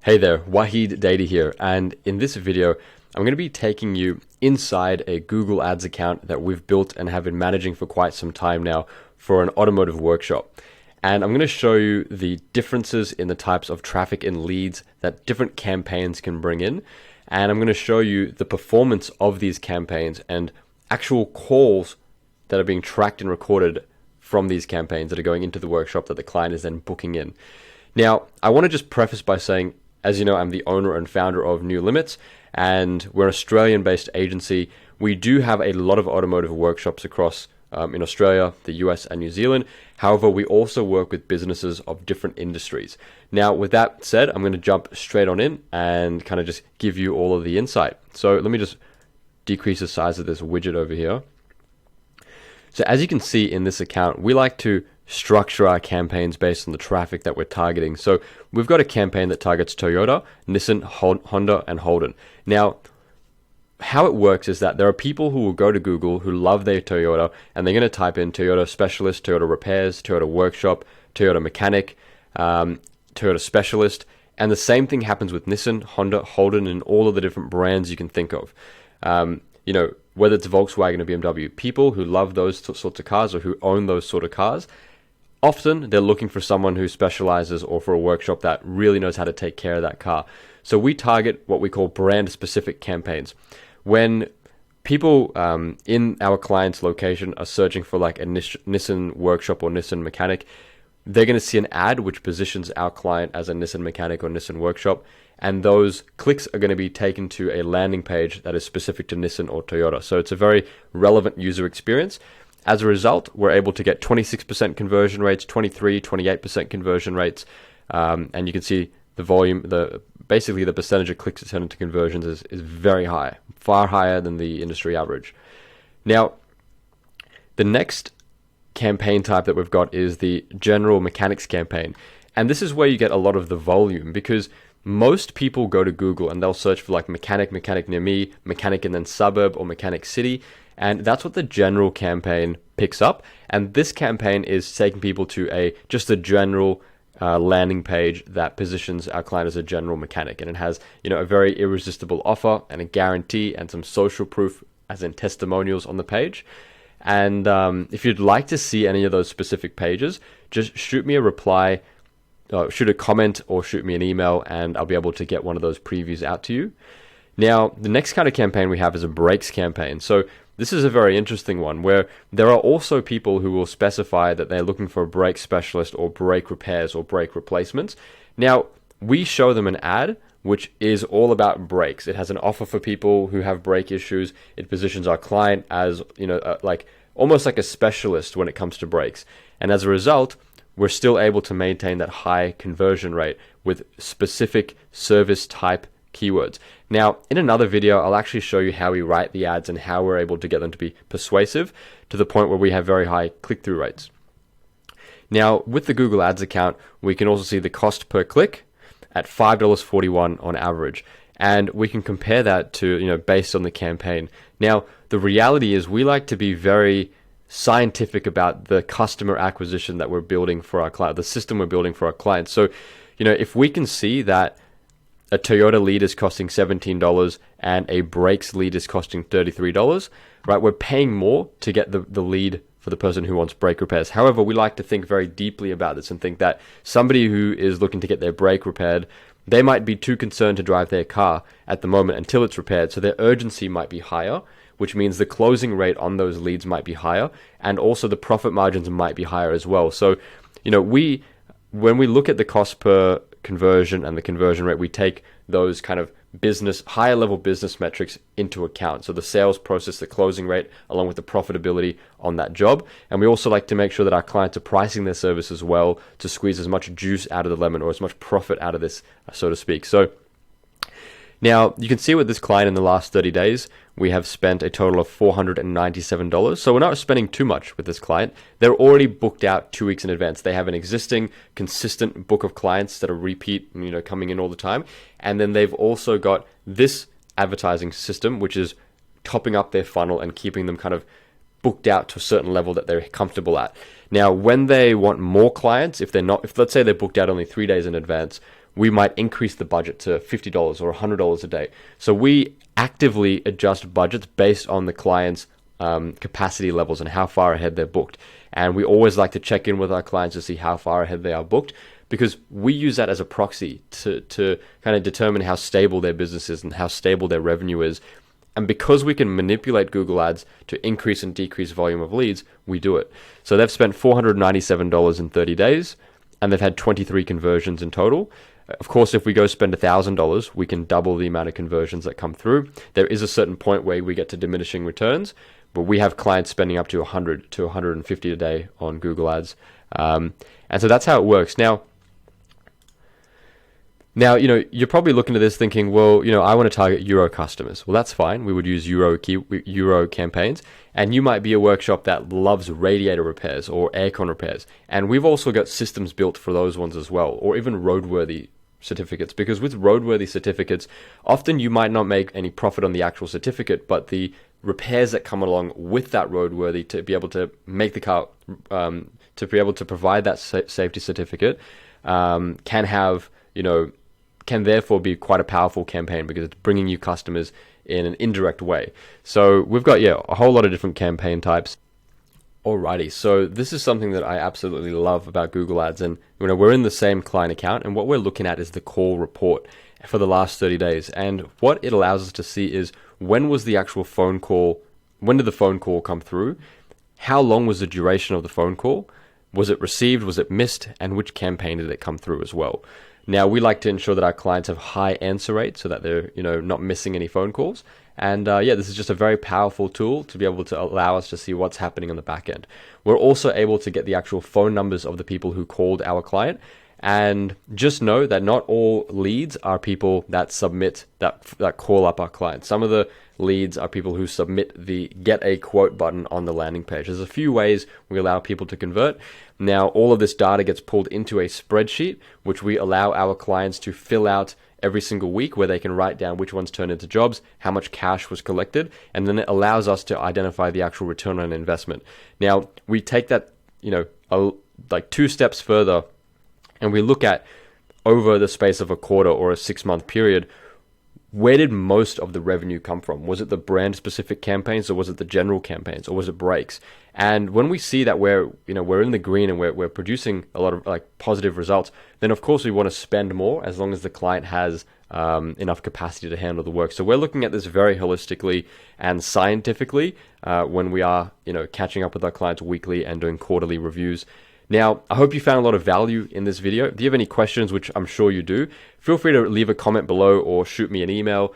Hey there, Waheed Dhedhi here, and in this video, I'm going to be taking you inside a Google Ads account that we've built and have been managing for quite some time now for an automotive workshop. And I'm going to show you the differences in the types of traffic and leads that different campaigns can bring in. And I'm going to show you the performance of these campaigns and actual calls that are being tracked and recorded from these campaigns that are going into the workshop that the client is then booking in. Now, I want to just preface by saying, as you know, I'm the owner and founder of New Limits, and we're an Australian-based agency. We do have a lot of automotive workshops across in Australia, the US, and New Zealand. However, we also work with businesses of different industries. Now, with that said, I'm going to jump straight on in and kind of just give you all of the insight. So let me just decrease the size of this widget over here. So as you can see in this account, we like to structure our campaigns based on the traffic that we're targeting. So we've got a campaign that targets Toyota, Nissan, Honda, and Holden. Now, how it works is that there are people who will go to Google who love their Toyota, and they're going to type in Toyota specialist, Toyota repairs, Toyota workshop, Toyota mechanic, Toyota specialist, and the same thing happens with Nissan, Honda, Holden, and all of the different brands you can think of. Whether it's Volkswagen or BMW, people who love those sorts of cars or who own those sort of cars, often they're looking for someone who specializes or for a workshop that really knows how to take care of that car. So we target what we call brand-specific campaigns. When people in our client's location are searching for like a Nissan workshop or Nissan mechanic, they're going to see an ad which positions our client as a Nissan mechanic or Nissan workshop, and those clicks are going to be taken to a landing page that is specific to Nissan or Toyota. So it's a very relevant user experience. As a result, we're able to get 26% conversion rates, 23, 28% conversion rates, and you can see the volume, basically the percentage of clicks that turn into conversions is very high, far higher than the industry average. Now, the next campaign type that we've got is the general mechanics campaign. And this is where you get a lot of the volume, because most people go to Google and they'll search for like mechanic near me, mechanic and then suburb, or mechanic city. And that's what the general campaign picks up. And this campaign is taking people to just a general landing page that positions our client as a general mechanic. And it has, a very irresistible offer and a guarantee and some social proof, as in testimonials, on the page. And if you'd like to see any of those specific pages, just shoot me a reply, shoot a comment, or shoot me an email, and I'll be able to get one of those previews out to you. Now, the next kind of campaign we have is a brakes campaign. So this is a very interesting one where there are also people who will specify that they're looking for a brake specialist or brake repairs or brake replacements. Now, we show them an ad which is all about brakes. It has an offer for people who have brake issues. It positions our client as, almost like a specialist when it comes to brakes. And as a result, we're still able to maintain that high conversion rate with specific service type keywords. Now, in another video, I'll actually show you how we write the ads and how we're able to get them to be persuasive to the point where we have very high click-through rates. Now, with the Google Ads account, we can also see the cost per click at $5.41 on average. And we can compare that to, based on the campaign. Now, the reality is we like to be very scientific about the customer acquisition that we're building for our client, the system we're building for our clients. So, if we can see that a Toyota lead is costing $17 and a brakes lead is costing $33, right? We're paying more to get the lead for the person who wants brake repairs. However, we like to think very deeply about this and think that somebody who is looking to get their brake repaired, they might be too concerned to drive their car at the moment until it's repaired. So their urgency might be higher, which means the closing rate on those leads might be higher, and also the profit margins might be higher as well. So, when we look at the cost per conversion and the conversion rate, we take those kind of higher level business metrics into account. So the sales process, the closing rate, along with the profitability on that job. And we also like to make sure that our clients are pricing their service as well to squeeze as much juice out of the lemon, or as much profit out of this, so to speak. So now you can see with this client in the last 30 days, we have spent a total of $497. So we're not spending too much with this client. They're already booked out 2 weeks in advance. They have an existing consistent book of clients that are repeat, coming in all the time. And then they've also got this advertising system, which is topping up their funnel and keeping them kind of booked out to a certain level that they're comfortable at. Now, when they want more clients, if let's say they're booked out only 3 days in advance, we might increase the budget to $50 or $100 a day. So we actively adjust budgets based on the client's capacity levels and how far ahead they're booked. And we always like to check in with our clients to see how far ahead they are booked, because we use that as a proxy to kind of determine how stable their business is and how stable their revenue is. And because we can manipulate Google Ads to increase and decrease volume of leads, we do it. So they've spent $497 in 30 days, and they've had 23 conversions in total. Of course, if we go spend $1,000, we can double the amount of conversions that come through. There is a certain point where we get to diminishing returns, but we have clients spending up to 100 to 150 a day on Google Ads. And so that's how it works. Now, you're probably looking at this thinking, well, I want to target Euro customers. Well, that's fine. We would use Euro campaigns. And you might be a workshop that loves radiator repairs or aircon repairs. And we've also got systems built for those ones as well, or even roadworthy certificates. Because with roadworthy certificates, often you might not make any profit on the actual certificate, but the repairs that come along with that roadworthy to be able to make the car, to be able to provide that safety certificate, can therefore be quite a powerful campaign, because it's bringing you customers in an indirect way. So we've got, a whole lot of different campaign types. Alrighty, so this is something that I absolutely love about Google Ads. And we're in the same client account, and what we're looking at is the call report for the last 30 days. And what it allows us to see is, when was the actual phone call, when did the phone call come through? How long was the duration of the phone call? Was it received? Was it missed? And which campaign did it come through as well? Now, we like to ensure that our clients have high answer rates so that they're, not missing any phone calls. And this is just a very powerful tool to be able to allow us to see what's happening on the back end. We're also able to get the actual phone numbers of the people who called our client. And just know that not all leads are people that submit, that call up our clients. Some of the leads are people who submit the get a quote button on the landing page. There's a few ways we allow people to convert. Now, all of this data gets pulled into a spreadsheet, which we allow our clients to fill out every single week, where they can write down which ones turn into jobs, how much cash was collected, and then it allows us to identify the actual return on investment. Now, we take that, like 2 steps further, and we look at, over the space of a quarter or a 6-month period, where did most of the revenue come from? Was it the brand specific campaigns, or was it the general campaigns, or was it breaks? And when we see that we're in the green and we're producing a lot of positive results, then of course we want to spend more, as long as the client has enough capacity to handle the work. So we're looking at this very holistically and scientifically when we are catching up with our clients weekly and doing quarterly reviews. Now, I hope you found a lot of value in this video. If you have any questions, which I'm sure you do, feel free to leave a comment below or shoot me an email.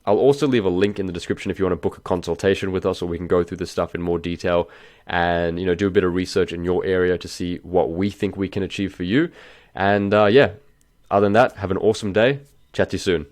I'll also leave a link in the description if you want to book a consultation with us, or we can go through this stuff in more detail and do a bit of research in your area to see what we think we can achieve for you. And other than that, have an awesome day. Chat to you soon.